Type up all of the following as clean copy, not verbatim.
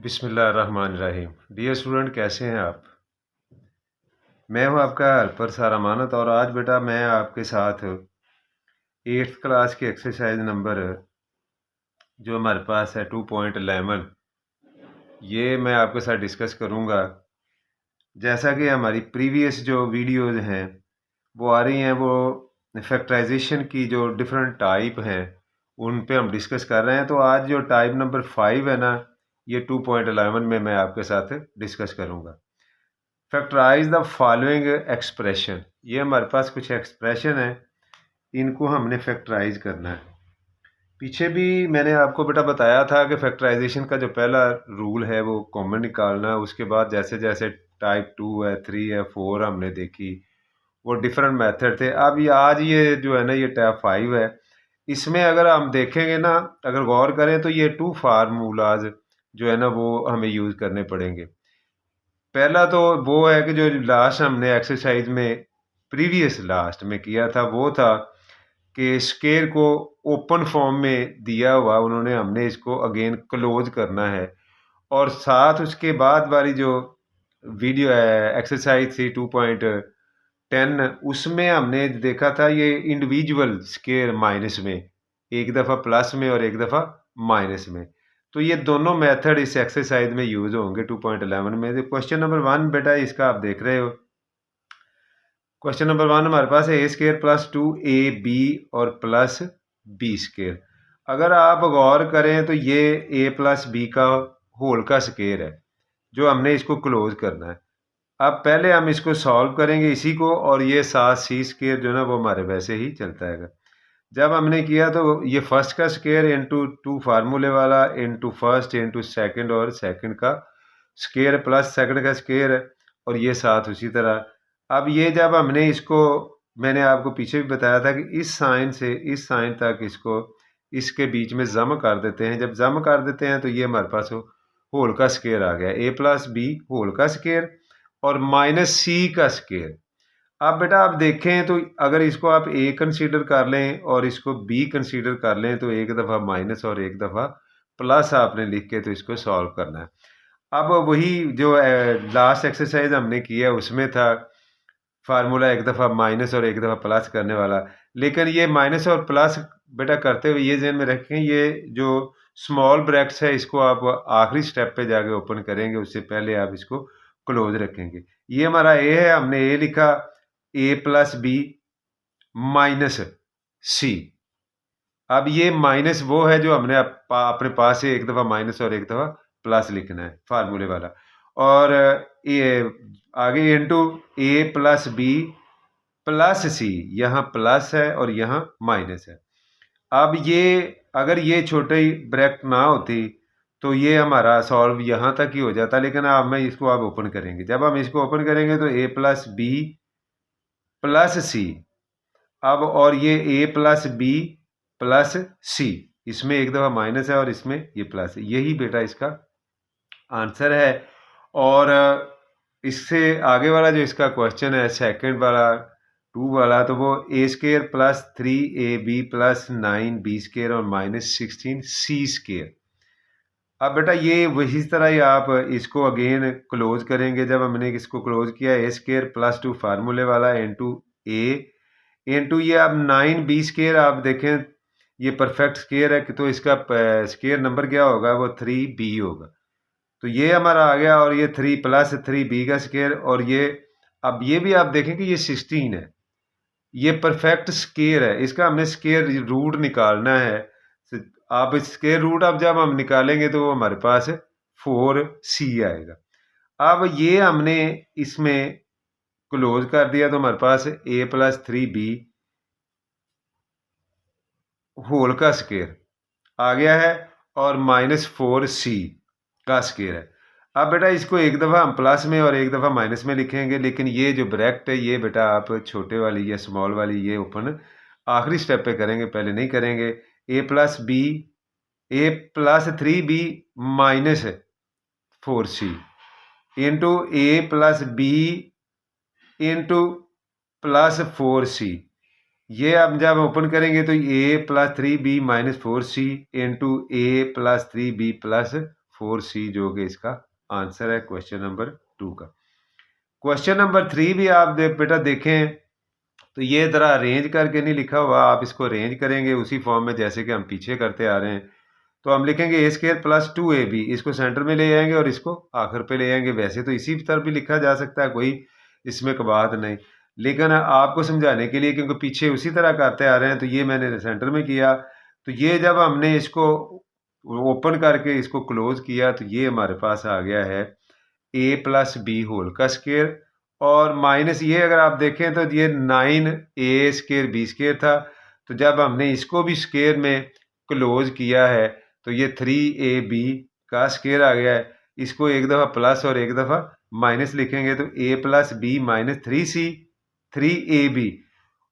बिस्मिल्लाहिर्रहमानिर्रहीम। Dear student, कैसे हैं आप? मैं हूं आपका हेल्पर सारा मानत और आज बेटा मैं आपके साथ 8th क्लास की एक्सरसाइज नंबर जो हमारे पास है 2.11 ये मैं आपके साथ डिस्कस करूंगा। जैसा कि हमारी प्रीवियस जो वीडियोज़ हैं वो आ रही हैं, वो फैक्टराइजेशन की जो डिफरेंट टाइप हैं उन पे हम डिस्कस कर रहे हैं। तो आज जो टाइप नंबर 5 है ना, ये 2.11 में मैं आपके साथ डिस्कस करूंगा। Factorise the following expression. ये हमारे पास कुछ एक्सप्रेशन है, इनको हमने फैक्टराइज करना है। पीछे भी मैंने आपको बेटा बताया था कि फैक्टराइजेशन का जो पहला रूल है वो कॉमन निकालना है। उसके बाद जैसे जैसे टाइप 2 है, 3 है, 4 हमने देखी, वो डिफरेंट मेथड थे। अब ये आज ये जो है ना, ये टाइप 5 है। इसमें अगर हम देखेंगे ना, अगर गौर करें तो ये 2 फार्मूलाज जो है ना वो हमें यूज़ करने पड़ेंगे। पहला तो वो है कि जो लास्ट हमने एक्सरसाइज में प्रीवियस लास्ट में किया था वो था कि स्केयर को ओपन फॉर्म में दिया हुआ उन्होंने, हमने इसको अगेन क्लोज करना है। और साथ उसके बाद वाली जो वीडियो एक्सरसाइज थी 2.10, उसमें हमने देखा था ये इंडिविजुअल स्केयर माइनस में, एक दफ़ा प्लस में और एक दफ़ा माइनस में। तो ये दोनों मेथड इस एक्सरसाइज में यूज होंगे 2.11 में। क्वेश्चन नंबर 1 बेटा इसका आप देख रहे हो। क्वेश्चन नंबर 1 हमारे पास है ए स्केयर प्लस 2ab और प्लस बी स्केयर। अगर आप गौर करें तो ये a प्लस बी का होल का स्केयर है जो हमने इसको क्लोज करना है। अब पहले हम इसको सॉल्व करेंगे इसी को, और ये साथ सी स्केयर जो ना वो हमारे वैसे ही चलता है। जब हमने किया तो ये फर्स्ट का स्केयर इंटू 2 फार्मूले वाला इंटू फर्स्ट इंटू सेकंड और सेकंड का स्केयर प्लस सेकंड का स्केयर है, और ये साथ उसी तरह। अब ये जब हमने इसको, मैंने आपको पीछे भी बताया था कि इस साइन से इस साइन तक इसको इसके बीच में जम कर देते हैं। जब जम कर देते हैं तो ये हमारे पास होल का स्केयर आ गया, ए प्लस बी होल का स्केयर और माइनस सी का स्केयर। अब बेटा आप देखें तो अगर इसको आप ए कंसीडर कर लें और इसको बी कंसीडर कर लें तो एक दफ़ा माइनस और एक दफ़ा प्लस आपने लिख के तो इसको सॉल्व करना है। अब वही जो लास्ट एक्सरसाइज हमने किया उसमें था फार्मूला एक दफ़ा माइनस और एक दफ़ा प्लस करने वाला, लेकिन ये माइनस और प्लस बेटा करते हुए ये ध्यान में रखें, ये जो स्मॉल ब्रैकेट्स है इसको आप आखिरी स्टेप पे जाके ओपन करेंगे, उससे पहले आप इसको क्लोज रखेंगे। ये हमारा ए है, हमने ए लिखा, ए प्लस बी माइनस सी। अब ये माइनस वो है जो हमने अपने पास से एक दफ़ा माइनस और एक दफ़ा प्लस लिखना है फार्मूले वाला। और ये आगे into a plus B plus सी, यहाँ प्लस है और यहाँ माइनस है। अब ये अगर ये छोटी ब्रैकेट ना होती तो ये हमारा सॉल्व यहाँ तक ही हो जाता, लेकिन अब मैं इसको आप ओपन करेंगे। जब हम इसको ओपन करेंगे तो ए प्लस बी प्लस सी, अब और ये ए प्लस बी प्लस सी, इसमें एक दफ़ा माइनस है और इसमें ये प्लस है। यही बेटा इसका आंसर है। और इससे आगे वाला जो इसका क्वेश्चन है सेकंड वाला 2 वाला, तो वो a square plus 3ab plus 9b square और माइनस 16 सी स्केयर। अब बेटा ये वही तरह ही आप इसको अगेन क्लोज करेंगे। जब हमने इसको क्लोज किया, ए स्केयर प्लस 2 फार्मूले वाला इंटू ए इंटू ये अब 9b स्केयर, आप देखें ये परफेक्ट स्केयर है तो इसका स्केयर नंबर क्या होगा, वो 3b होगा। तो ये हमारा आ गया, और ये 3 प्लस 3b का स्केयर, और ये अब ये भी आप देखें कि ये 16 है, ये परफेक्ट स्केयर है। इसका हमने स्केयर रूट निकालना है। आप स्केयर रूट अब जब हम निकालेंगे तो हमारे पास 4c आएगा। अब ये हमने इसमें क्लोज कर दिया तो हमारे पास a प्लस 3b होल का स्केयर आ गया है और माइनस 4c का स्केयर है। अब बेटा इसको एक दफ़ा हम प्लस में और एक दफ़ा माइनस में लिखेंगे, लेकिन ये जो ब्रैकेट है ये बेटा आप छोटे वाली या स्मॉल वाली ये ओपन आखिरी स्टेप पे करेंगे, पहले नहीं करेंगे। A plus b, a plus 3b minus 4c into a plus b into plus 4c। ये अब जब ओपन करेंगे तो a plus 3b minus 4c into a plus 3b plus 4c जो कि इसका आंसर है क्वेश्चन नंबर 2 का। क्वेश्चन नंबर 3 भी आप बेटा देखें तो ये तरह अरेंज करके नहीं लिखा हुआ, आप इसको अरेंज करेंगे उसी फॉर्म में जैसे कि हम पीछे करते आ रहे हैं। तो हम लिखेंगे ए स्क्वायर प्लस 2ab, इसको सेंटर में ले जाएंगे और इसको आखिर पे ले जाएंगे। वैसे तो इसी तरह भी लिखा जा सकता है, कोई इसमें कबाहत नहीं, लेकिन आपको समझाने के लिए क्योंकि पीछे उसी तरह करते आ रहे हैं तो ये मैंने सेंटर में किया। तो ये जब हमने इसको ओपन करके इसको क्लोज किया तो ये हमारे पास आ गया है ए प्लस बी होल का स्क्वायर, और माइनस ये अगर आप देखें तो ये 9a स्क्वायर बी स्क्वायर था। तो जब हमने इसको भी स्क्वायर में क्लोज किया है तो ये 3ab का स्क्वायर आ गया है। इसको एक दफ़ा प्लस और एक दफ़ा माइनस लिखेंगे तो a plus B minus 3c 3ab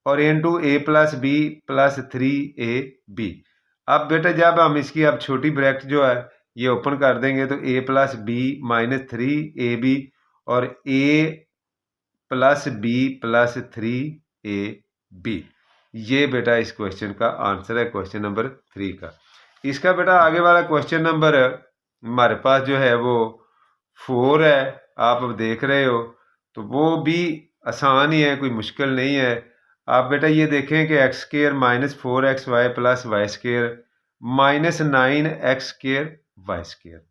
और into a plus B plus 3ab। अब बेटा जब हम इसकी अब छोटी ब्रैकेट जो है ये ओपन कर देंगे तो a plus B minus 3ab और a plus B plus 3ab, ये बेटा इस क्वेश्चन का आंसर है क्वेश्चन नंबर 3 का। इसका बेटा आगे वाला क्वेश्चन नंबर हमारे पास जो है वो 4 है, आप अब देख रहे हो, तो वो भी आसान ही है, कोई मुश्किल नहीं है। आप बेटा ये देखें कि x square minus 4xy plus y square minus 9x square y square.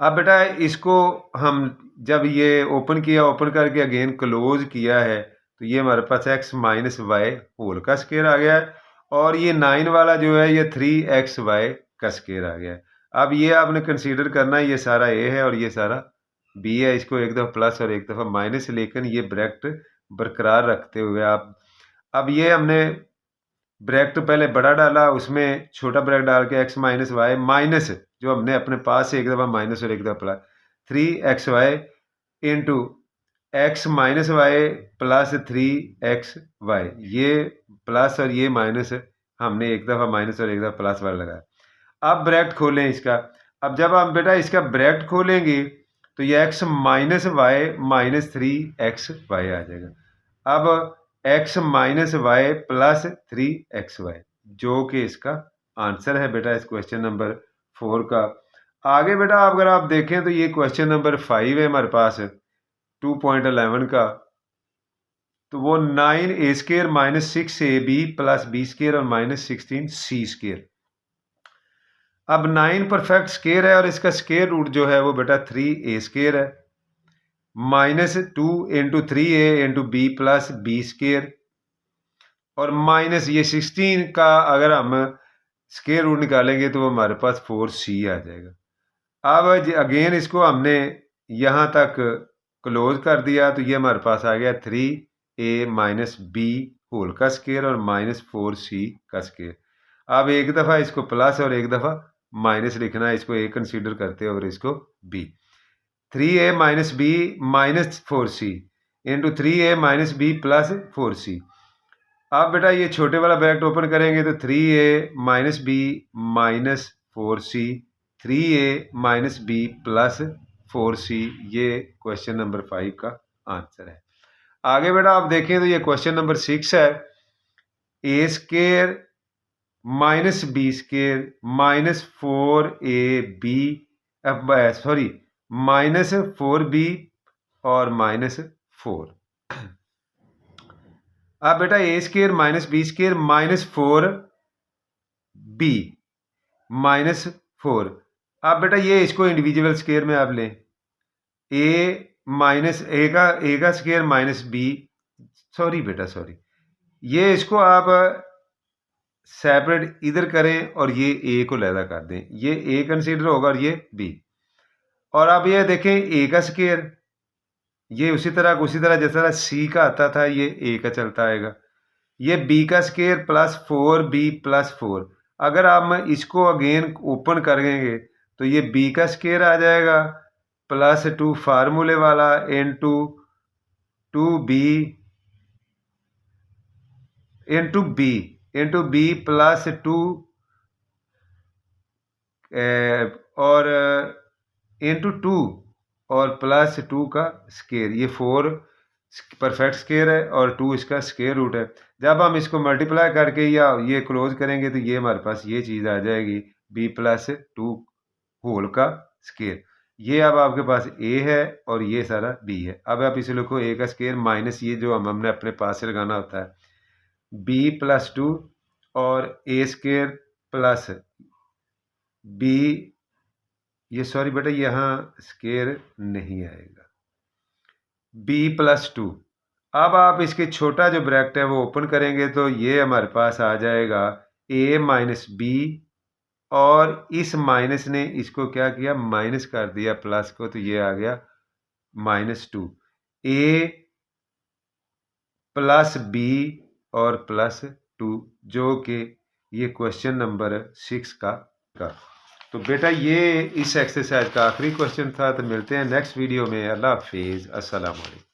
अब बेटा इसको हम जब ये ओपन किया, ओपन करके अगेन क्लोज किया है तो ये हमारे पास x माइनस वाई होल का स्क्वायर आ गया है, और ये 9 वाला जो है ये 3xy का स्क्वायर आ गया है। अब ये आपने कंसीडर करना है, ये सारा a है और ये सारा b है, इसको एक दफ़ा प्लस और एक दफ़ा माइनस, लेकिन ये ब्रैकेट बरकरार रखते हुए आप, अब ये हमने ब्रैकेट पहले बड़ा डाला, उसमें छोटा ब्रैकेट डाल के x माइनस वाई माइनस जो हमने अपने पास से एक दफ़ा माइनस और एक दफ़ा plus 3xy into x minus y plus 3xy, ये प्लस और ये माइनस हमने एक दफ़ा माइनस और एक दफ़ा प्लस वाला लगाया। अब ब्रैकेट खोलें इसका, अब जब हम बेटा इसका ब्रैकेट खोलेंगे तो ये x minus y minus 3xy आ जाएगा। अब x minus y plus 3xy जो कि इसका आंसर है बेटा इस क्वेश्चन नंबर 4 का। आगे बेटा अगर आप देखें तो ये क्वेश्चन नंबर 5 है हमारे पास 2.11 का, तो वो 9a square minus 6ab plus b square और माइनस 16c स्क्वायर। अब 9 परफेक्ट स्क्वायर है और इसका स्क्वायर रूट जो है वो बेटा 3a स्क्वायर है minus 2 into 3a into b plus b square, और माइनस ये 16 का अगर हम स्क्वायर रूट निकालेंगे तो वो हमारे पास 4c आ जाएगा। अब अगेन इसको हमने यहाँ तक क्लोज कर दिया तो ये हमारे पास आ गया 3a माइनस बी होल का स्क्वायर और माइनस 4c का स्क्वायर। अब एक दफ़ा इसको प्लस और एक दफ़ा माइनस लिखना है, इसको a कंसीडर करते हैं और इसको b। 3a minus b minus 4c into 3a minus b plus 4c। अब बेटा ये छोटे वाला ब्रैकेट ओपन करेंगे तो 3a minus b minus 4c 3a minus b plus 4c, ये क्वेश्चन नंबर 5 का आंसर है। आगे बेटा आप देखें तो ये क्वेश्चन नंबर 6 है, a square minus b square minus 4ab sorry minus 4b और माइनस 4। अब बेटा a square minus b square minus 4b minus 4। अब बेटा ये इसको इंडिविजुअल स्क्वायर में आप लें, ए माइनस ए का स्क्वायर माइनस बी, सॉरी बेटा सॉरी, ये इसको आप सेपरेट इधर करें और ये ए को लैदा कर दें, ये ए कंसीडर होगा और ये बी। और अब ये देखें ए का स्क्वायर ये उसी तरह जिस तरह सी का आता था ये ए का चलता आएगा, ये बी का स्क्वायर प्लस 4b प्लस 4। अगर हम इसको अगेन ओपन करेंगे तो ये बी का स्क्वायर आ जाएगा प्लस 2 फार्मूले वाला into 2b into b plus 2 और इंटू 2 और प्लस 2 का स्क्वायर, ये 4 परफेक्ट स्क्वायर है और 2 इसका स्क्वायर रूट है। जब हम इसको मल्टीप्लाई करके या ये क्लोज करेंगे तो ये हमारे पास ये चीज़ आ जाएगी b प्लस 2 होल का स्केयर। ये अब आपके पास ए है और ये सारा बी है। अब आप इसे लिखो ए का स्केयर माइनस ये जो हमने अपने पास से लगाना होता है बी प्लस 2 और ए स्केयर प्लस बी, ये सॉरी बेटा यहाँ स्केयर नहीं आएगा, बी प्लस 2। अब आप इसके छोटा जो ब्रैकेट है वो ओपन करेंगे तो ये हमारे पास आ जाएगा ए माइनस बी, और इस माइनस ने इसको क्या किया, माइनस कर दिया प्लस को, तो ये आ गया -2 ए प्लस बी और प्लस 2, जो कि ये क्वेश्चन नंबर 6 का। तो बेटा ये इस एक्सरसाइज का आखिरी क्वेश्चन था। तो मिलते हैं नेक्स्ट वीडियो में। अल्लाह हाफिज़, अस्सलाम वालेकुम।